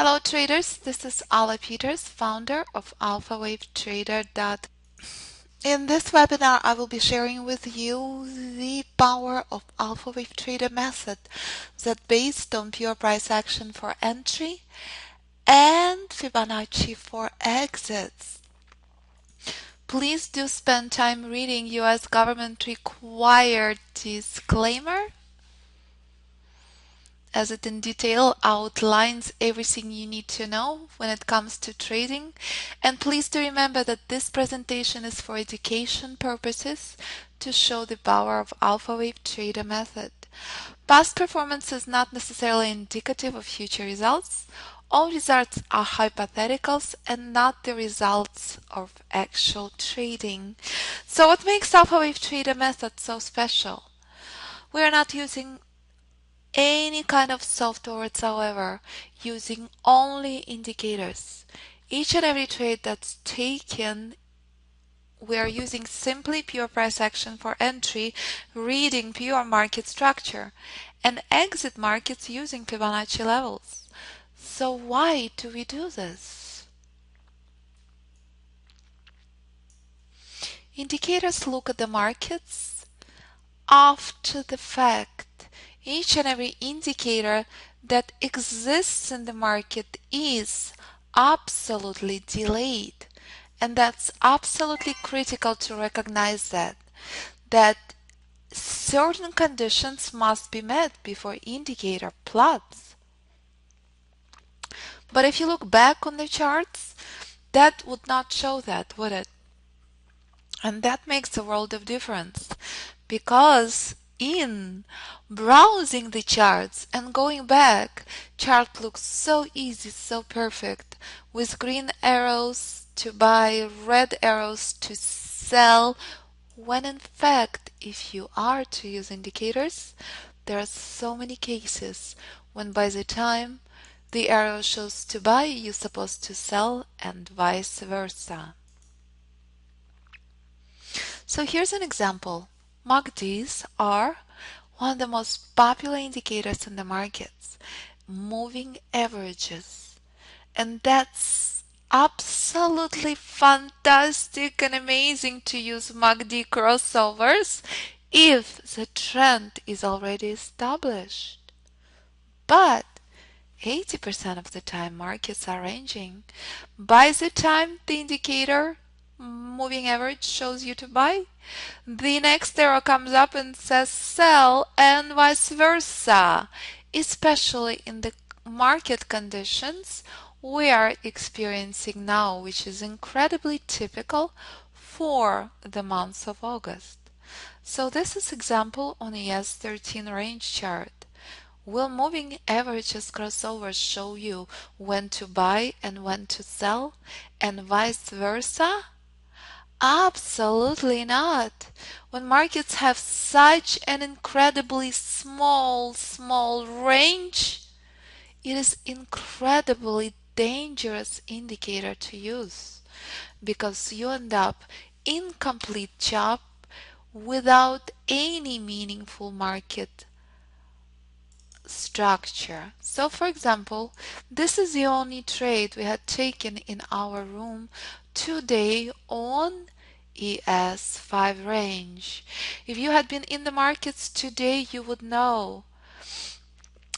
Hello traders, this is Ala Peters, founder of AlphaWaveTrader.com. In this webinar, I will be sharing with you the power of AlphaWaveTrader method that based on pure price action for entry and Fibonacci for exits. Please do spend time reading US government required disclaimer, as it in detail outlines everything you need to know when it comes to trading. And please do remember that this presentation is for education purposes to show the power of AlphaWaveTrader method. Past performance is not necessarily indicative of future results. All results are hypotheticals and not the results of actual trading. So what makes AlphaWaveTrader method so special? We are not using any kind of software whatsoever, using only indicators. Each and every trade that's taken, we are using simply pure price action for entry, reading pure market structure, and exit markets using Fibonacci levels. So why do we do this? Indicators look at the markets after the fact. Each and every indicator that exists in the market is absolutely delayed, and that's absolutely critical to recognize that certain conditions must be met before indicator plots. But if you look back on the charts, that would not show that, would it? And that makes a world of difference, because in browsing the charts and going back, chart looks so easy, so perfect, with green arrows to buy, red arrows to sell, when in fact, if you are to use indicators, there are so many cases when by the time the arrow shows to buy, you're supposed to sell, and vice versa. So here's an example. MACDs are one of the most popular indicators in the markets, moving averages. And that's absolutely fantastic and amazing to use MACD crossovers if the trend is already established. But 80% of the time markets are ranging. By the time the indicator moving average shows you to buy, the next arrow comes up and says sell, and vice versa, especially in the market conditions we are experiencing now, which is incredibly typical for the month of August. So this is example on ES13 range chart. Will moving averages crossovers show you when to buy and when to sell, and vice versa? Absolutely not. When markets have such an incredibly small range, it is incredibly dangerous indicator to use, because you end up incomplete chop without any meaningful market structure. So for example, this is the only trade we had taken in our room today on ES5 range. If you had been in the markets today, you would know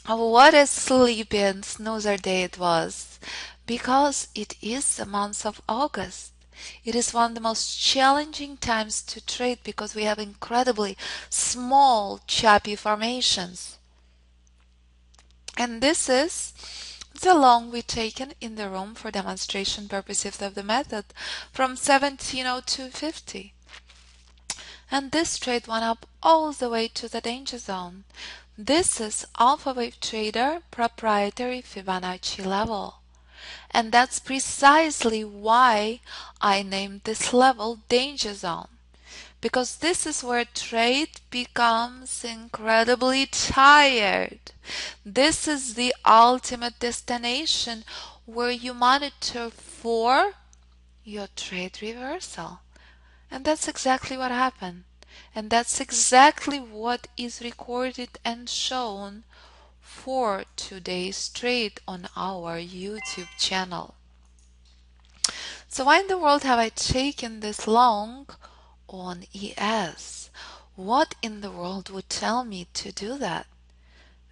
what a sleepy and snoozer day it was, because it is the month of August. It is one of the most challenging times to trade because we have incredibly small choppy formations. And this is the long we taken in the room for demonstration purposes of the method from 1702.50. And this trade went up all the way to the danger zone. This is AlphaWaveTrader proprietary Fibonacci level. And that's precisely why I named this level danger zone, because this is where trade becomes incredibly tired. This is the ultimate destination where you monitor for your trade reversal. And that's exactly what happened. And that's exactly what is recorded and shown for 2 days straight on our YouTube channel. So why in the world have I taken this long on ES? What in the world would tell me to do that?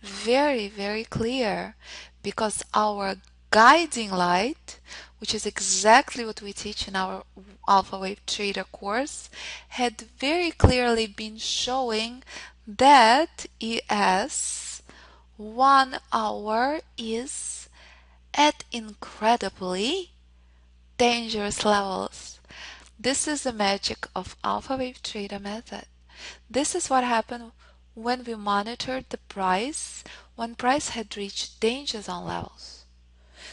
Very, very clear, because our guiding light, which is exactly what we teach in our Alpha Wave Trader course, had very clearly been showing that ES 1 hour is at incredibly dangerous levels. This is the magic of Alpha Wave Trader method. This is what happened when we monitored the price when price had reached danger zone levels.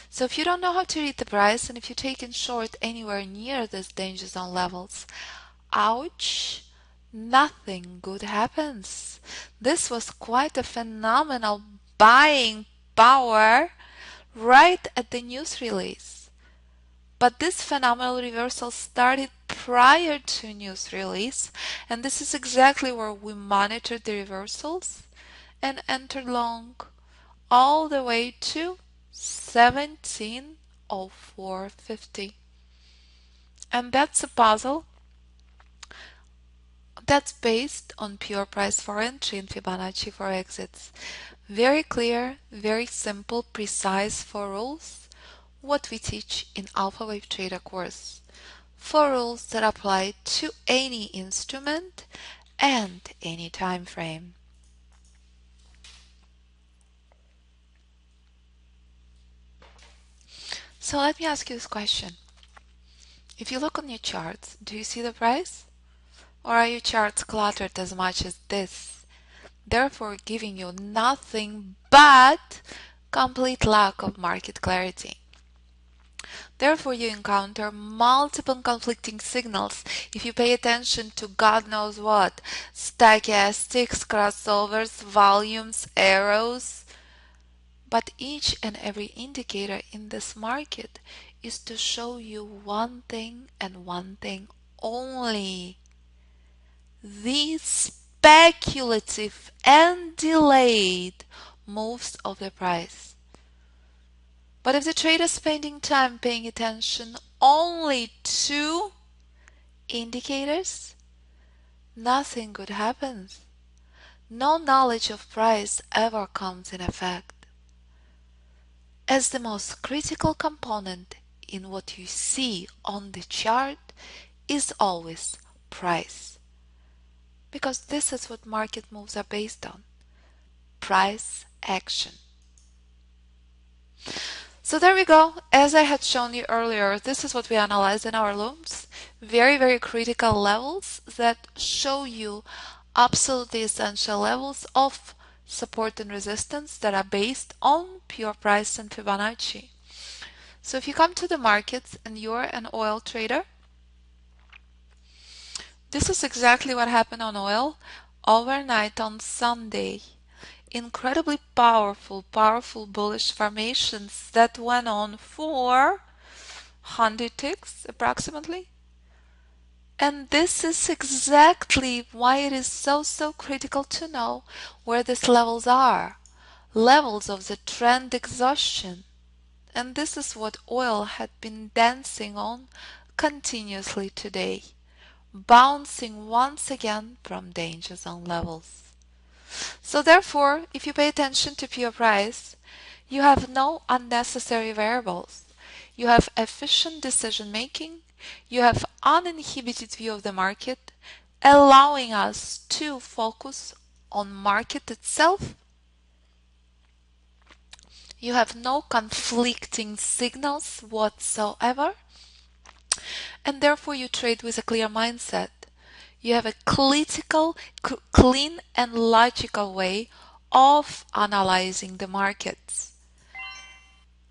So if you don't know how to read the price, and if you take in short anywhere near these danger zone levels, ouch, nothing good happens. This was quite a phenomenal buying power right at the news release. But this phenomenal reversal started prior to news release, and this is exactly where we monitored the reversals and entered long all the way to 1704.50. And that's a puzzle that's based on pure price for entry and Fibonacci for exits. Very clear, very simple, precise 4 rules, what we teach in Alpha Wave Trader course. 4 rules that apply to any instrument and any time frame. So let me ask you this question. If you look on your charts, do you see the price? Or are your charts cluttered as much as this, therefore giving you nothing but complete lack of market clarity? Therefore, you encounter multiple conflicting signals if you pay attention to God knows what, stochastics, crossovers, volumes, arrows. But each and every indicator in this market is to show you one thing and one thing only: the speculative and delayed moves of the price. But if the trader is spending time paying attention only to indicators, nothing good happens. No knowledge of price ever comes in effect. As the most critical component in what you see on the chart is always price. Because this is what market moves are based on: price action. So there we go. As I had shown you earlier, this is what we analyze in our looms. Very, very critical levels that show you absolutely essential levels of support and resistance that are based on pure price and Fibonacci. So if you come to the markets and you're an oil trader, this is exactly what happened on oil overnight on Sunday. Incredibly powerful, powerful bullish formations that went on for 100 ticks approximately. And this is exactly why it is so critical to know where these levels are. Levels of the trend exhaustion. And this is what oil had been dancing on continuously today, bouncing once again from danger zone levels. So therefore, if you pay attention to pure price, you have no unnecessary variables. You have efficient decision making. You have uninhibited view of the market, allowing us to focus on market itself. You have no conflicting signals whatsoever, and therefore you trade with a clear mindset. You have a critical, clean and logical way of analyzing the markets.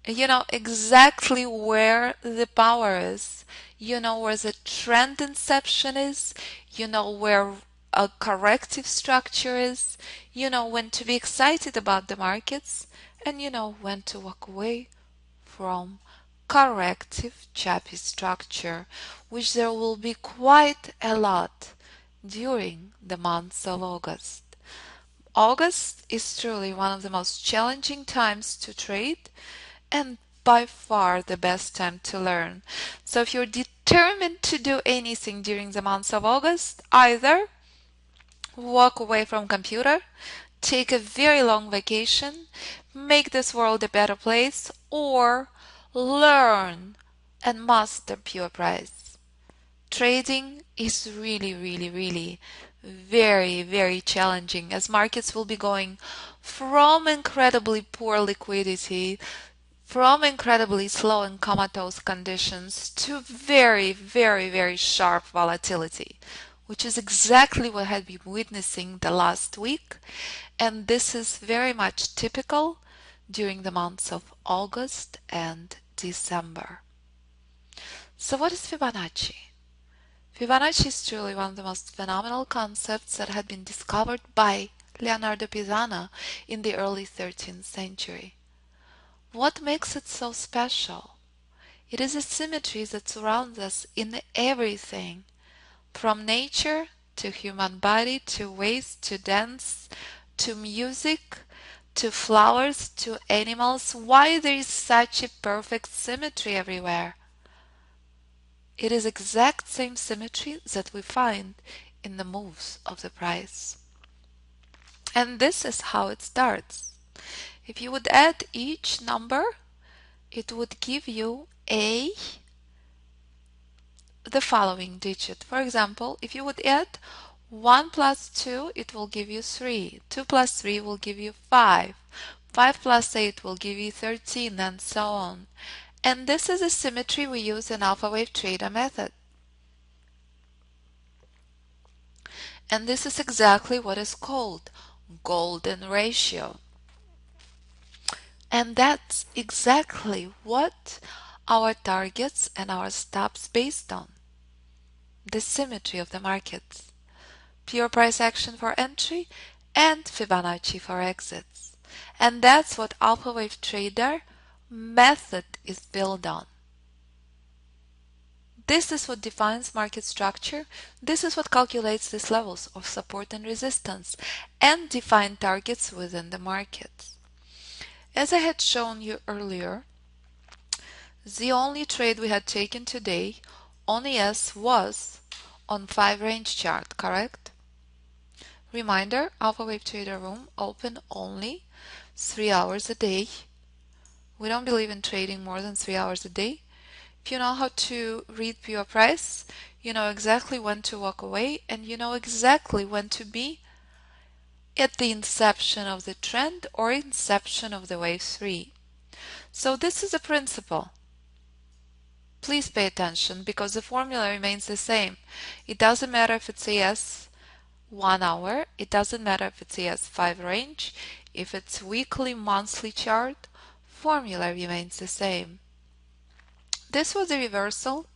You know exactly where the power is. You know where the trend inception is. You know where a corrective structure is. You know when to be excited about the markets, and you know when to walk away from corrective choppy structure, which there will be quite a lot during the month of August. August is truly one of the most challenging times to trade and by far the best time to learn. So if you're determined to do anything during the months of August, either walk away from computer, take a very long vacation, make this world a better place, or learn and master pure price. Trading is really very challenging as markets will be going from incredibly poor liquidity, from incredibly slow and comatose conditions to very sharp volatility, which is exactly what I had been witnessing the last week, and this is very much typical during the months of August and December. So what is Fibonacci? Fibonacci is truly one of the most phenomenal concepts that had been discovered by Leonardo Pisano in the early 13th century. What makes it so special? It is a symmetry that surrounds us in everything, from nature to human body to waves to dance to music to flowers to animals. Why there is such a perfect symmetry everywhere? It is exact same symmetry that we find in the moves of the price. And this is how it starts. If you would add each number, it would give you the following digit. For example, if you would add 1 plus 2, it will give you 3. 2 plus 3 will give you 5. 5 plus 8 will give you 13, and so on. And this is a symmetry we use in Alpha Wave Trader method. And this is exactly what is called golden ratio. And that's exactly what our targets and our stops based on. The symmetry of the markets. Pure price action for entry and Fibonacci for exits. And that's what Alpha Wave Trader method is built on. This is what defines market structure. This is what calculates these levels of support and resistance and define targets within the market. As I had shown you earlier, the only trade we had taken today on ES was on 5 range chart, correct? Reminder, Alpha Wave Trader Room open only 3 hours a day. We don't believe in trading more than 3 hours a day. If you know how to read pure price, you know exactly when to walk away and you know exactly when to be at the inception of the trend or inception of the wave 3. So this is a principle. Please pay attention because the formula remains the same. It doesn't matter if it's ES 1 hour, it doesn't matter if it's ES 5 range, if it's weekly, monthly chart, formula remains the same. This was the reversal.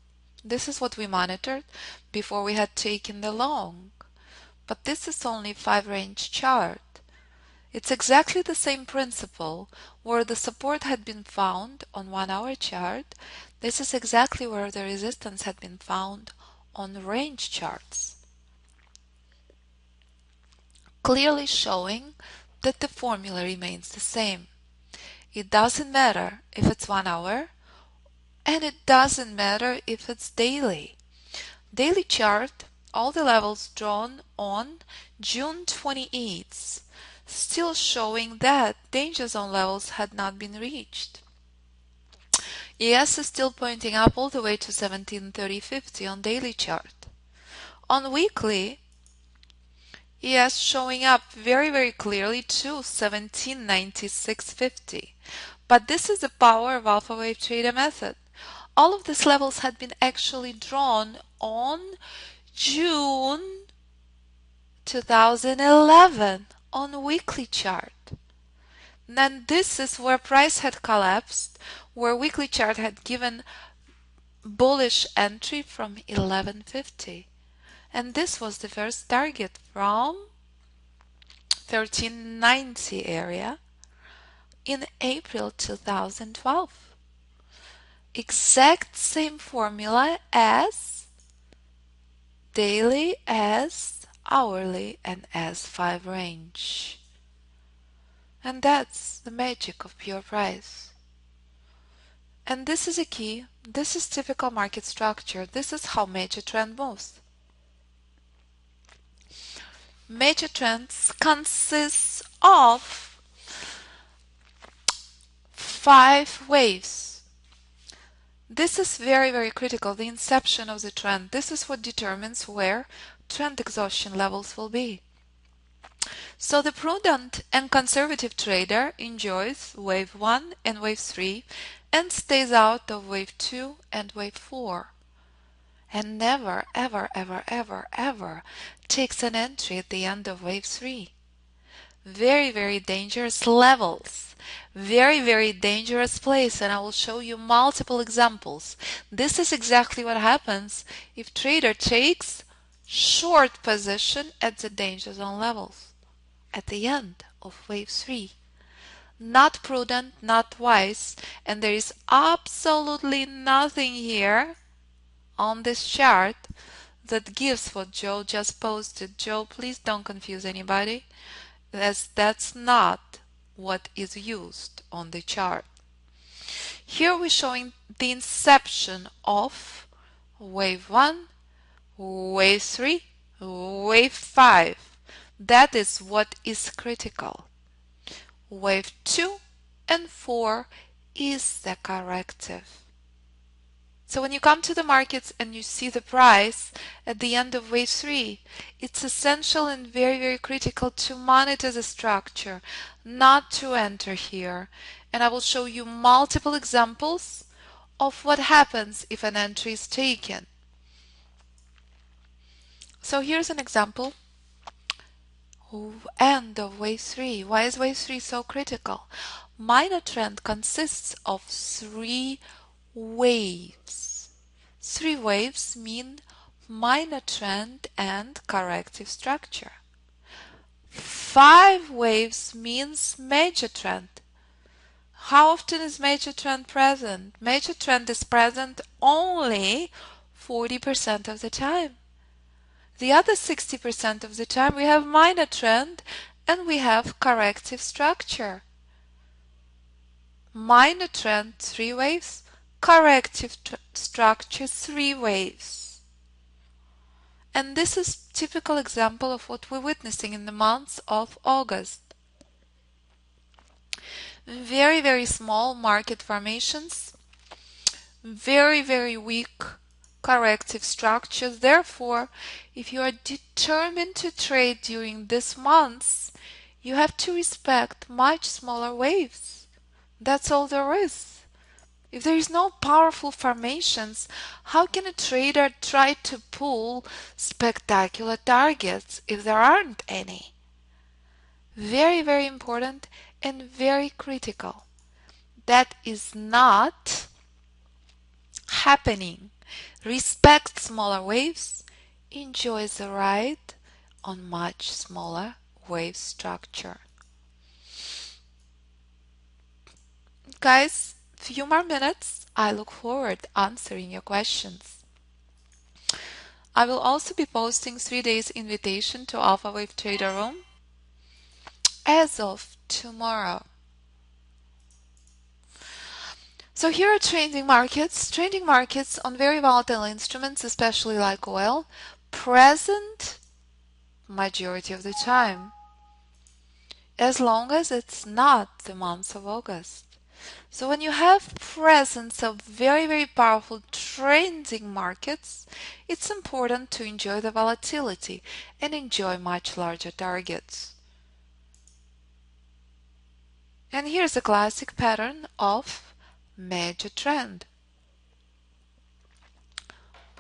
This is what we monitored before we had taken the long. But this is only 5 range chart. It's exactly the same principle. Where the support had been found on 1 hour chart, this is exactly where the resistance had been found on range charts. Clearly showing that the formula remains the same. It doesn't matter if it's 1 hour, and it doesn't matter if it's daily. Daily chart, all the levels drawn on June 28th, still showing that danger zone levels had not been reached. ES is still pointing up all the way to 1730.50 on daily chart. On weekly, ES showing up very clearly to 1796.50. But this is the power of Alpha Wave Trader method. All of these levels had been actually drawn on June 2011 on weekly chart. Then this is where price had collapsed, where weekly chart had given bullish entry from 1150. And this was the first target from 1390 area in April 2012. Exact same formula as daily, as hourly, and as 5 range. And that's the magic of pure price. And this is a key. This is typical market structure. This is how major trend moves. Major trends consists of 5 waves. This is very critical, the inception of the trend. This is what determines where trend exhaustion levels will be. So the prudent and conservative trader enjoys wave 1 and wave 3 and stays out of wave 2 and wave 4. And never ever takes an entry at the end of wave 3. Very dangerous levels. Very dangerous place, and I will show you multiple examples. This is exactly what happens if trader takes short position at the danger zone levels at the end of wave 3. Not prudent, not wise, and there is absolutely nothing here on this chart that gives what Joe just posted. Joe, please don't confuse anybody. That's not what is used on the chart. Here we're showing the inception of wave 1, wave 3, wave 5. That is what is critical. Wave 2 and 4 is the corrective. So when you come to the markets and you see the price at the end of wave 3, it's essential and very critical to monitor the structure, not to enter here. And I will show you multiple examples of what happens if an entry is taken. So here's an example. End of wave 3. Why is wave 3 so critical? Minor trend consists of 3 waves. 3 waves mean minor trend and corrective structure. 5 waves means major trend. How often is major trend present? Major trend is present only 40% of the time. The other 60% of the time we have minor trend and we have corrective structure. Minor trend 3 waves, corrective structure 3 waves. And this is typical example of what we're witnessing in the months of August. Very small market formations, very weak corrective structures. Therefore, if you are determined to trade during these months, you have to respect much smaller waves. That's all there is. If there is no powerful formations, how can a trader try to pull spectacular targets if there aren't any? Very important and very critical. That is not happening. Respect smaller waves, enjoy the ride on much smaller wave structure. Guys, few more minutes. I look forward to answering your questions. I will also be posting 3 days invitation to Alpha Wave Trader Room as of tomorrow. So here are trading markets. Trading markets on very volatile instruments, especially like oil, present majority of the time, as long as it's not the month of August. So when you have presence of very powerful trading markets, it's important to enjoy the volatility and enjoy much larger targets. And here's a classic pattern of major trend.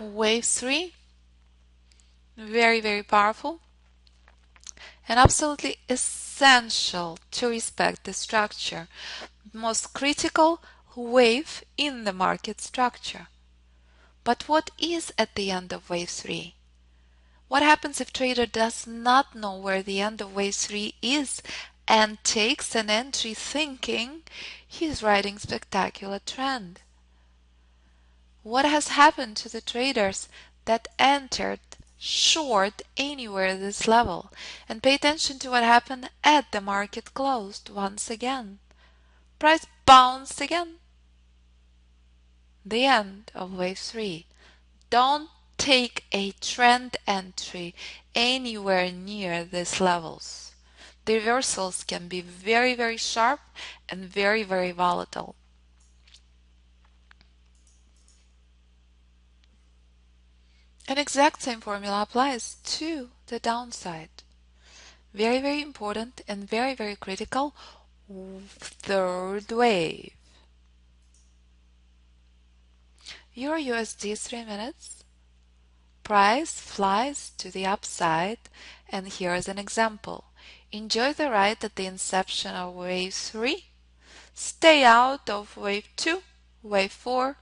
Wave 3, very powerful and absolutely essential to respect the structure. Most critical wave in the market structure. But what is at the end of wave 3? What happens if trader does not know where the end of wave 3 is and takes an entry thinking he's riding spectacular trend? What has happened to the traders that entered short anywhere this level, and pay attention to what happened at the market closed once again. Price bounced again. The end of wave 3. Don't take a trend entry anywhere near these levels. The reversals can be very, very sharp and very, very volatile. An exact same formula applies to the downside. Very, very important and very, very critical. Third wave. Euro USD 3 minutes. Price flies to the upside, and here is an example. Enjoy the ride at the inception of wave 3. Stay out of wave 2, wave 4,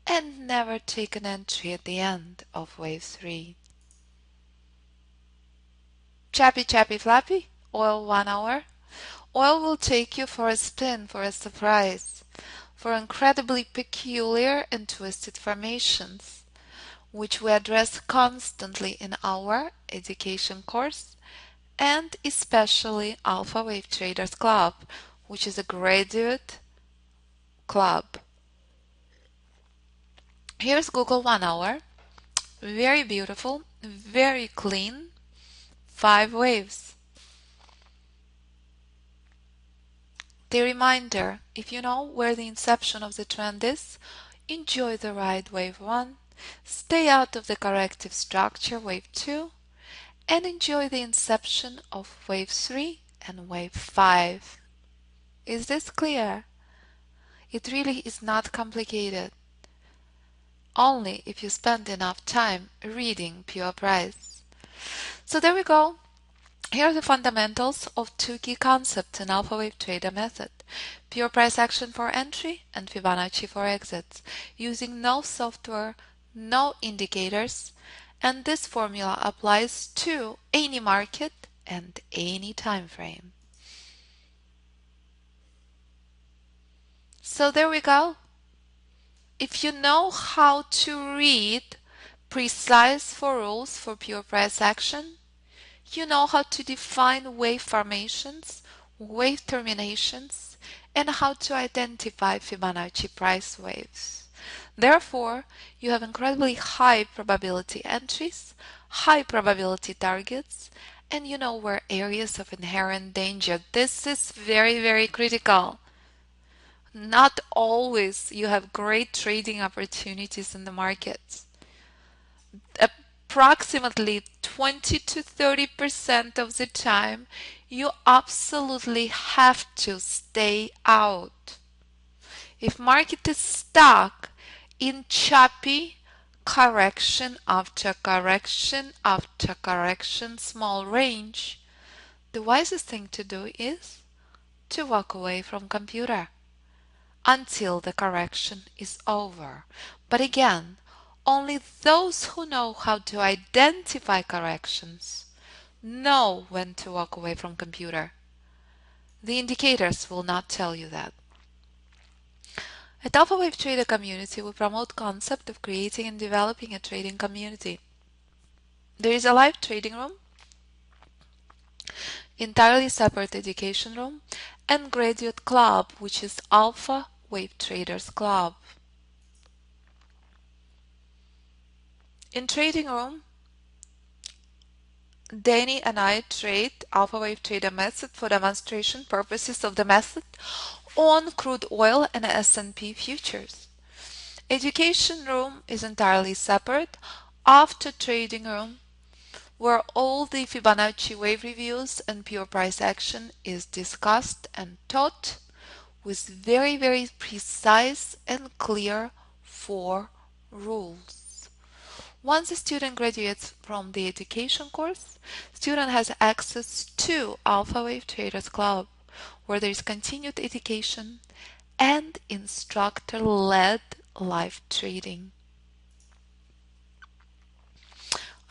and never take an entry at the end of wave 3. Chappy chappy flappy, oil 1 hour. Oil will take you for a spin, for a surprise, for incredibly peculiar and twisted formations, which we address constantly in our education course, and especially Alpha Wave Traders Club, which is a graduate club. Here's Google 1 hour. Very beautiful, very clean, 5 waves. The reminder, if you know where the inception of the trend is, enjoy the ride wave 1, stay out of the corrective structure wave 2, and enjoy the inception of wave 3 and wave 5. Is this clear? It really is not complicated. Only if you spend enough time reading pure price. So there we go. Here are the fundamentals of 2 key concepts in Alpha Wave Trader method. Pure price action for entry and Fibonacci for exits, using no software, no indicators, and this formula applies to any market and any time frame. So there we go. If you know how to read precise for rules for pure price action, you know how to define wave formations, wave terminations, and how to identify Fibonacci price waves. Therefore, you have incredibly high probability entries, high probability targets, and you know where areas of inherent danger. This is very, very critical. Not always you have great trading opportunities in the markets. Approximately 20 to 30% of the time, you absolutely have to stay out. If market is stuck in choppy correction after correction after correction, small range, the wisest thing to do is to walk away from computer until the correction is over. But again, only those who know how to identify corrections know when to walk away from computer. The indicators will not tell you that. At Alpha Wave Trader Community, we promote concept of creating and developing a trading community. There is a live trading room, entirely separate education room, and graduate club, which is Alpha Wave Traders Club. In trading room, Danny and I trade Alpha Wave Trader method for demonstration purposes of the method on crude oil and S&P futures. Education room is entirely separate after trading room, where all the Fibonacci wave reviews and pure price action is discussed and taught with very, very precise and clear 4 rules. Once a student graduates from the education course, student has access to Alpha Wave Traders Club, where there is continued education and instructor-led live trading.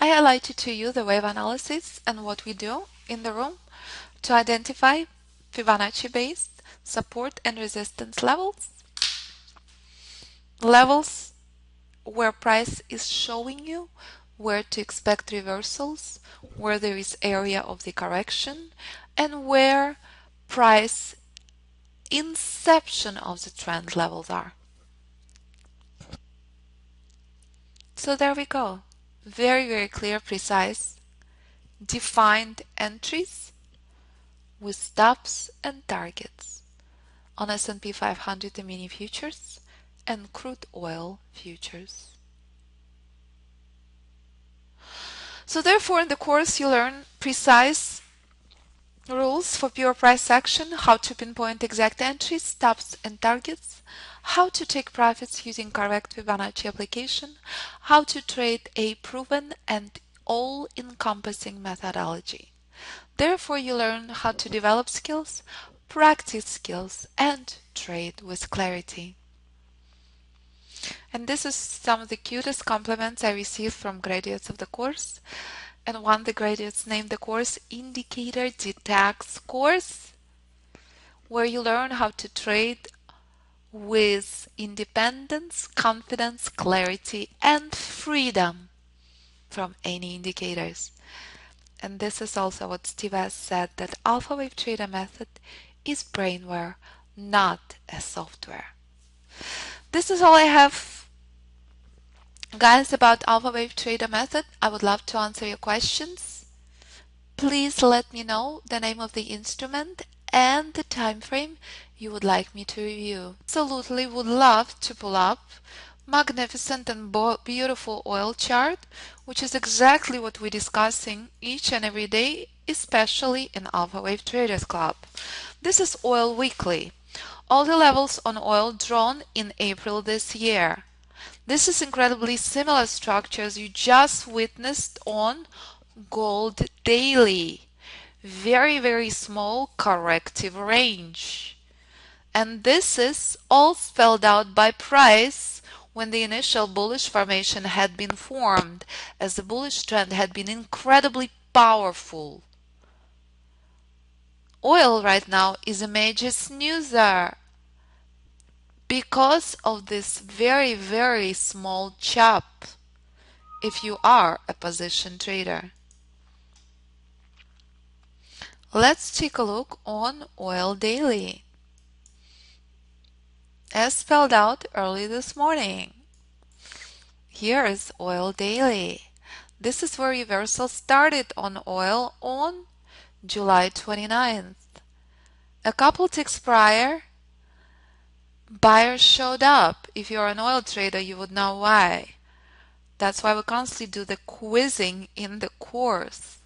I highlighted to you the wave analysis and what we do in the room to identify Fibonacci-based support and resistance levels. Levels where price is showing you where to expect reversals, where there is area of the correction, and where price inception of the trend levels are. So there we go. Very, very clear, precise, defined entries with stops and targets on S&P 500 mini futures and crude oil futures. So therefore, in the course you learn precise rules for pure price action, how to pinpoint exact entries, stops and targets, how to take profits using correct Fibonacci application, how to trade a proven and all-encompassing methodology. Therefore, you learn how to develop skills, practice skills, and trade with clarity. And this is some of the cutest compliments I received from graduates of the course. And one of the graduates named the course Indicator Detects course, where you learn how to trade with independence, confidence, clarity, and freedom from any indicators. And this is also what Steve has said, that Alpha Wave Trader method is brainware, not a software. This is all I have, guys, about Alpha Wave Trader method. I would love to answer your questions. Please let me know the name of the instrument and the time frame you would like me to review. Absolutely would love to pull up magnificent and beautiful oil chart, which is exactly what we're discussing each and every day, especially in Alpha Wave Traders Club. This is Oil Weekly. All the levels on oil drawn in April this year. This is incredibly similar structure as you just witnessed on Gold Daily. Very, very small corrective range. And this is all spelled out by price when the initial bullish formation had been formed, as the bullish trend had been incredibly powerful. Oil right now is a major snoozer because of this very, very small chop if you are a position trader. Let's take a look on Oil Daily, as spelled out early this morning. Here is Oil Daily. This is where reversal started on oil on July 29th. A couple ticks prior, buyers showed up. If you're an oil trader, you would know why. That's why we constantly do the quizzing in the course.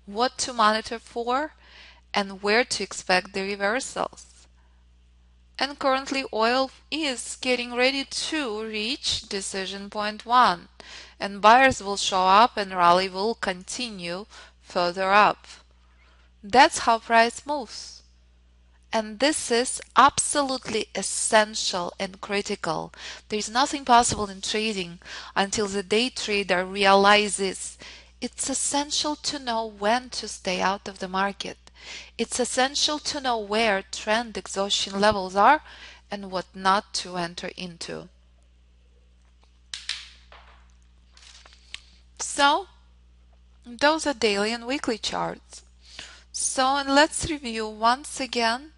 What to monitor for and where to expect the reversals. And currently oil is getting ready to reach decision point 1, and buyers will show up and rally will continue further up. That's how price moves. And this is absolutely essential and critical. There is nothing possible in trading until the day trader realizes it's essential to know when to stay out of the market. It's essential to know where trend exhaustion levels are and what not to enter into. So, those are daily and weekly charts. So, and let's review once again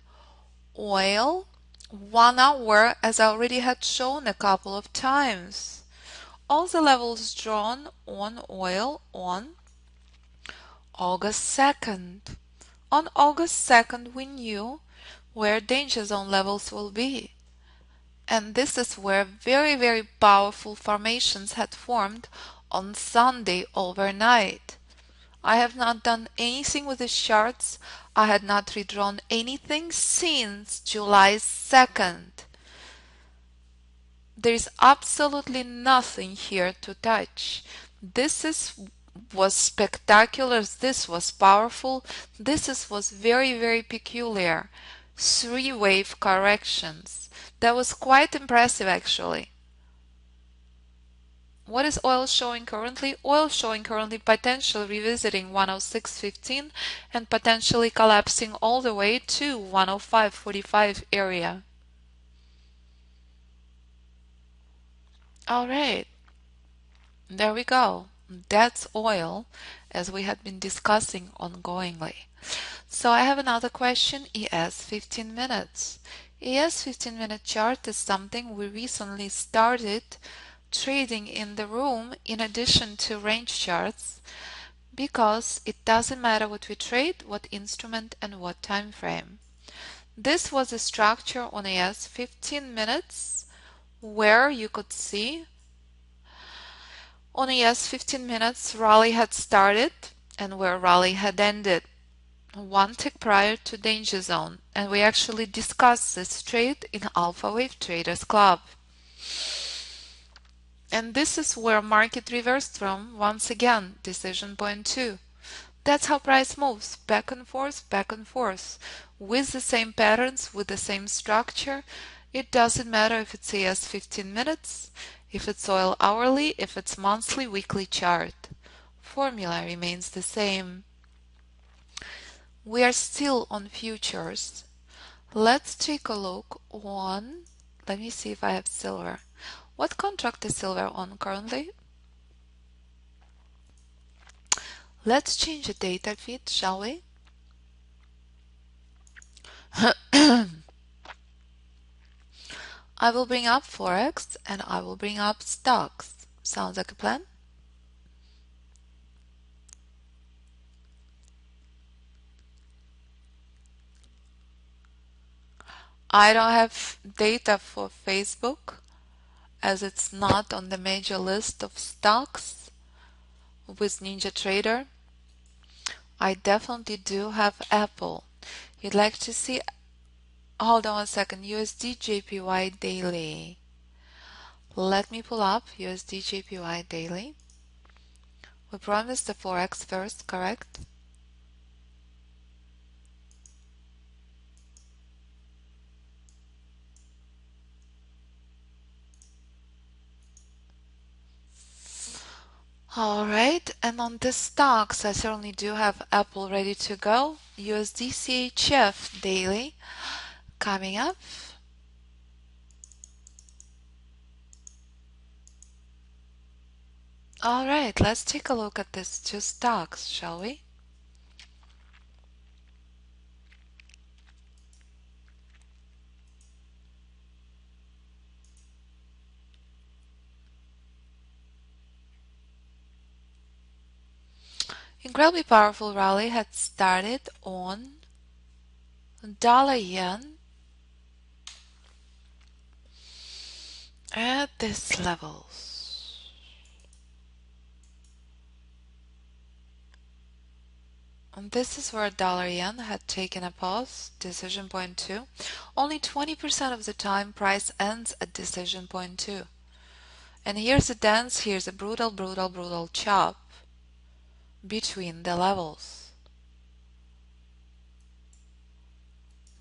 oil 1 hour, as I already had shown a couple of times. All the levels drawn on oil on August 2nd. On August 2nd, we knew where danger zone levels will be. And this is where very, very powerful formations had formed on Sunday overnight. I have not done anything with these charts. I had not redrawn anything since July 2nd. There is absolutely nothing here to touch. This was spectacular. This was powerful. Was very, very peculiar. 3-wave corrections. That was quite impressive actually. What is oil showing currently? Oil showing currently potentially revisiting 106.15 and potentially collapsing all the way to 105.45 area. Alright, there we go. That's oil, as we had been discussing ongoingly. So I have another question, ES 15 minutes. ES 15-minute chart is something we recently started trading in the room in addition to range charts, because it doesn't matter what we trade, what instrument and what time frame. This was a structure on ES 15 minutes where you could see on ES 15 minutes rally had started and where rally had ended, one tick prior to danger zone, and we actually discussed this trade in Alpha Wave Traders Club. And this is where market reversed from, once again, decision point 2. That's how price moves, back and forth, with the same patterns, with the same structure. It doesn't matter if it's ES 15 minutes, if it's oil hourly, if it's monthly, weekly chart. Formula remains the same. We are still on futures. Let's take a look on, let me see if I have silver. What contract is silver on currently? Let's change the data feed, shall we? I will bring up Forex and I will bring up stocks. Sounds like a plan? I don't have data for Facebook as it's not on the major list of stocks with NinjaTrader. I definitely do have Apple. You'd like to see, hold on one second, USD JPY daily. Let me pull up USD JPY daily. We promised the Forex first, correct? Alright, and on the stocks, I certainly do have Apple ready to go. USD CHF daily coming up. Alright, let's take a look at these two stocks, shall we? Incredibly powerful rally had started on dollar yen at these levels. And this is where dollar yen had taken a pause, decision point 2. Only 20% of the time price ends at decision point 2. And here's a dance, here's a brutal chop between the levels.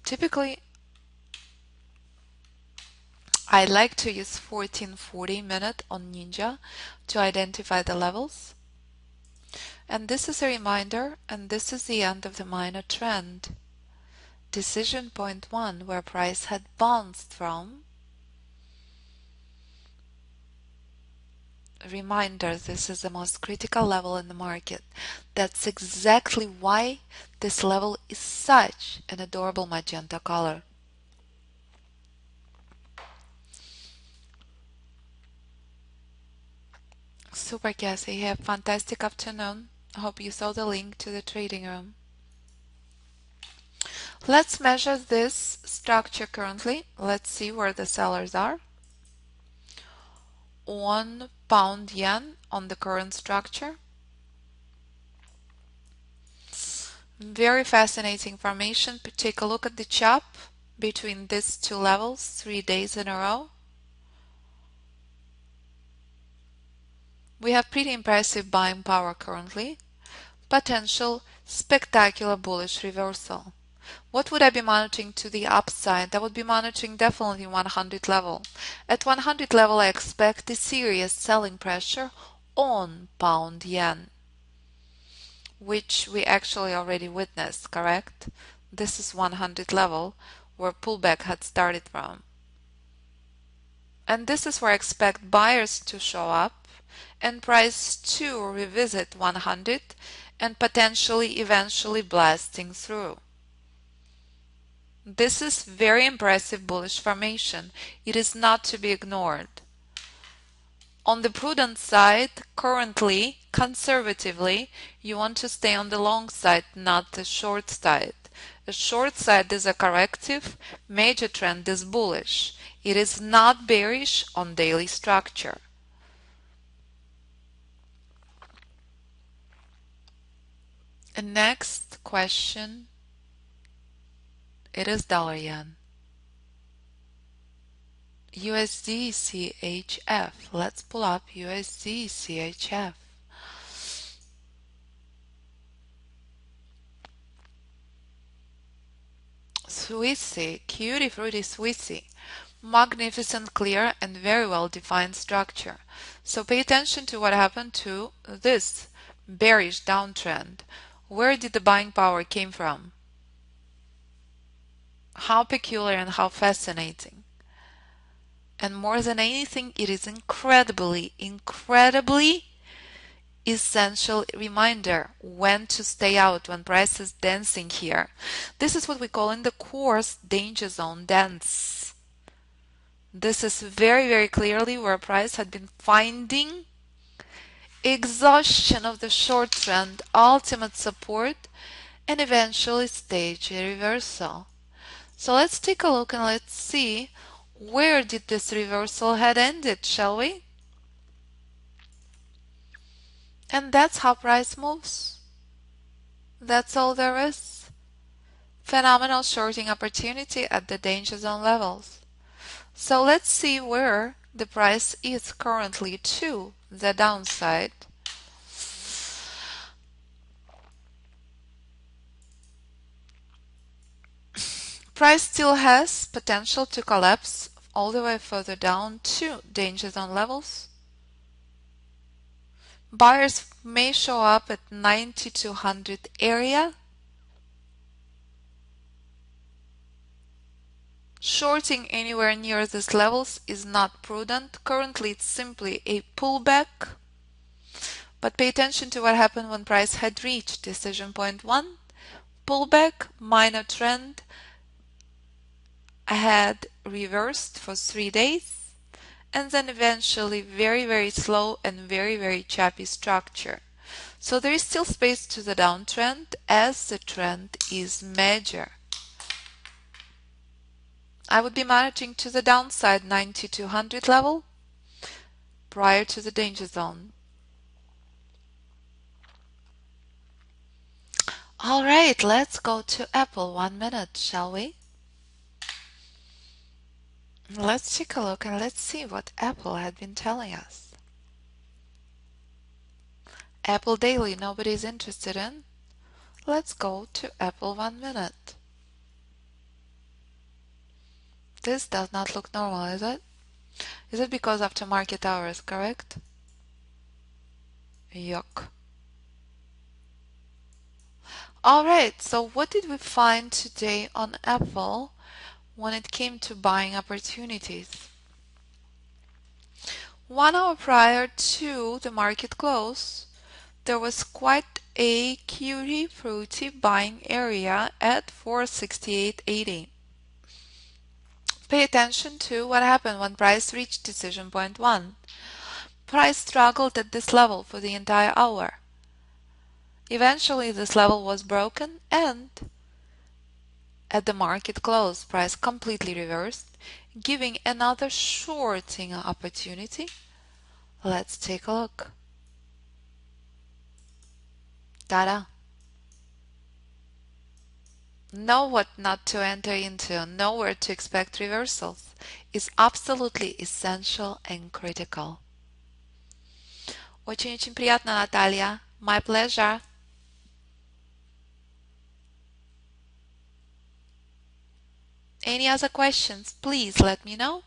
Typically, I like to use 1440 minute on Ninja to identify the levels. And this is a reminder, and this is the end of the minor trend. Decision point 1, where price had bounced from. Reminder, this is the most critical level in the market. That's exactly why this level is such an adorable magenta color. Super Cassie, have a fantastic afternoon. I hope you saw the link to the trading room. Let's measure this structure currently. Let's see where the sellers are. On pound yen on the current structure. Very fascinating formation. Take a look at the chop between these two levels, 3 days in a row. We have pretty impressive buying power currently. Potential spectacular bullish reversal. What would I be monitoring to the upside? I would be monitoring definitely 100 level. At 100 level, I expect a serious selling pressure on pound yen, which we actually already witnessed, correct? This is 100 level where pullback had started from. And this is where I expect buyers to show up and price to revisit 100 and potentially eventually blasting through. This is very impressive bullish formation. It is not to be ignored. On the prudent side, currently, conservatively, you want to stay on the long side, not the short side. A short side is a corrective, major trend is bullish. It is not bearish on daily structure. And next question, it is dollar yen. USD CHF. Let's pull up USD CHF. Swissy, cutie fruity Swissy. Magnificent, clear, and very well defined structure. So pay attention to what happened to this bearish downtrend. Where did the buying power came from? How peculiar and how fascinating. And more than anything, it is incredibly essential reminder when to stay out when price is dancing here. This is what we call in the course danger zone dance. This is very clearly where price had been finding exhaustion of the short trend, ultimate support, and eventually stage a reversal. So let's take a look and let's see where did this reversal had ended, shall we? And that's how price moves. That's all there is. Phenomenal shorting opportunity at the danger zone levels. So let's see where the price is currently to the downside. Price still has potential to collapse all the way further down to danger zone levels. Buyers may show up at 9200 area. Shorting anywhere near these levels is not prudent. Currently it's simply a pullback. But pay attention to what happened when price had reached decision point 1. Pullback, minor trend, had reversed for 3 days, and then eventually very slow and very choppy structure. So there is still space to the downtrend as the trend is major. I would be monitoring to the downside 9200 level prior to the danger zone. Alright, let's go to Apple 1 minute, shall we? Let's take a look and let's see what Apple had been telling us. Apple Daily nobody's interested in. Let's go to Apple 1 minute. This does not look normal, is it? Is it because after market hours, correct? Yuck. Alright, so what did we find today on Apple when it came to buying opportunities? 1 hour prior to the market close, there was quite a cutie fruity buying area at 468.80. Pay attention to what happened when price reached decision point 1. Price struggled at this level for the entire hour. Eventually this level was broken and at the market close price completely reversed, giving another shorting opportunity. Let's take a look. Ta-da! Know what not to enter into, know where to expect reversals is absolutely essential and critical. Очень приятно, Наталья. My pleasure. Any other questions, please let me know.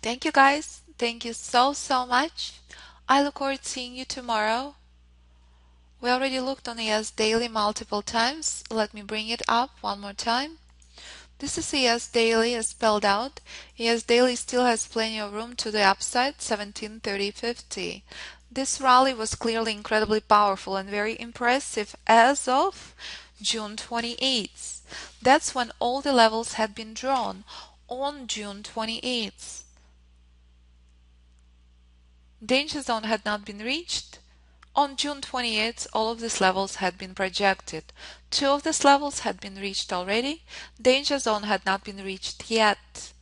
Thank you guys. Thank you so much. I look forward to seeing you tomorrow. We already looked on the ES Daily multiple times. Let me bring it up one more time. This is ES Daily as spelled out. ES Daily still has plenty of room to the upside, 1730.50. This rally was clearly incredibly powerful and very impressive as of June 28th. That's when all the levels had been drawn, on June 28th. Danger zone had not been reached. On June 28th, all of these levels had been projected. Two of these levels had been reached already. Danger zone had not been reached yet.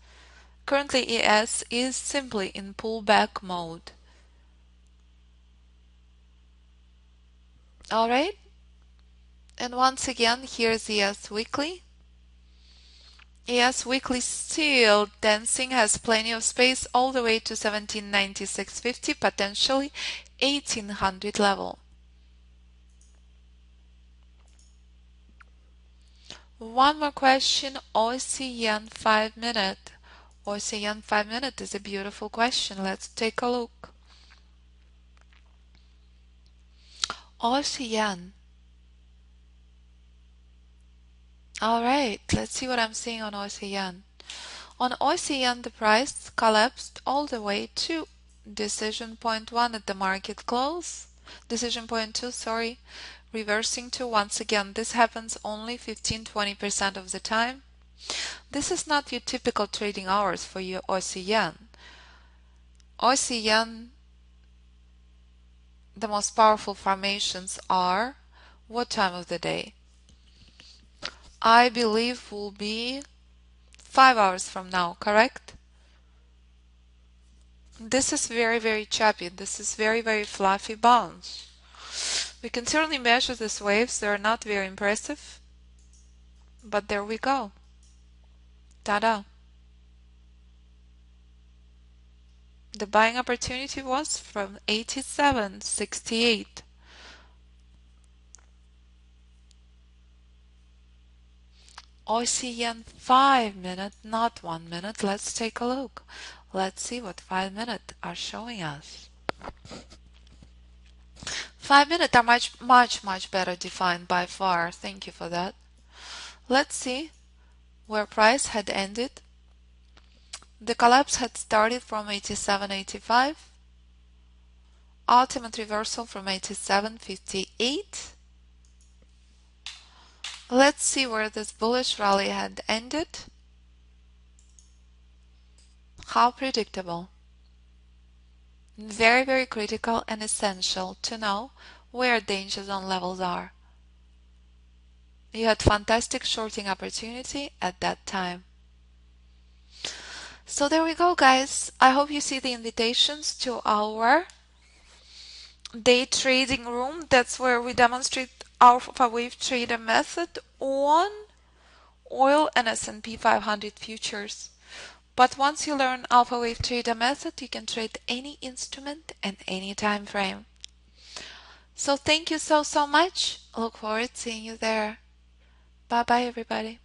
Currently, ES is simply in pullback mode. Alright? And once again, here's ES Weekly. ES Weekly still dancing, has plenty of space all the way to 1796.50, potentially 1800 level. One more question, Aussie Yen 5 minute. Aussie Yen 5 minute is a beautiful question. Let's take a look. Aussie Yen. Alright, let's see what I'm seeing on Aussie Yen. On Aussie Yen, the price collapsed all the way to decision point 1 at the market close. Decision point 2, sorry, reversing to once again. This happens only 15-20% of the time. This is not your typical trading hours for your Aussie Yen. Aussie Yen, the most powerful formations are what time of the day? I believe will be 5 hours from now, correct? This is very choppy. This is very fluffy bounce. We can certainly measure these waves. They're not very impressive, but there we go. Ta-da! The buying opportunity was from 87.68. Aussie Yen 5 minute, not 1 minute. Let's take a look. Let's see what 5 minute are showing us. 5 minute are much better defined by far. Thank you for that. Let's see where price had ended. The collapse had started from 87.85. Ultimate reversal from 87.58. Let's see where this bullish rally had ended. How predictable. Very critical and essential to know where danger zone levels are. You had fantastic shorting opportunity at that time. So there we go, guys. I hope you see the invitations to our day trading room. That's where we demonstrate alpha wave trader method on oil and S&P 500 futures. But once you learn alpha wave trader method, you can trade any instrument and any time frame. So thank you so much. Look forward to seeing you there. Bye bye everybody.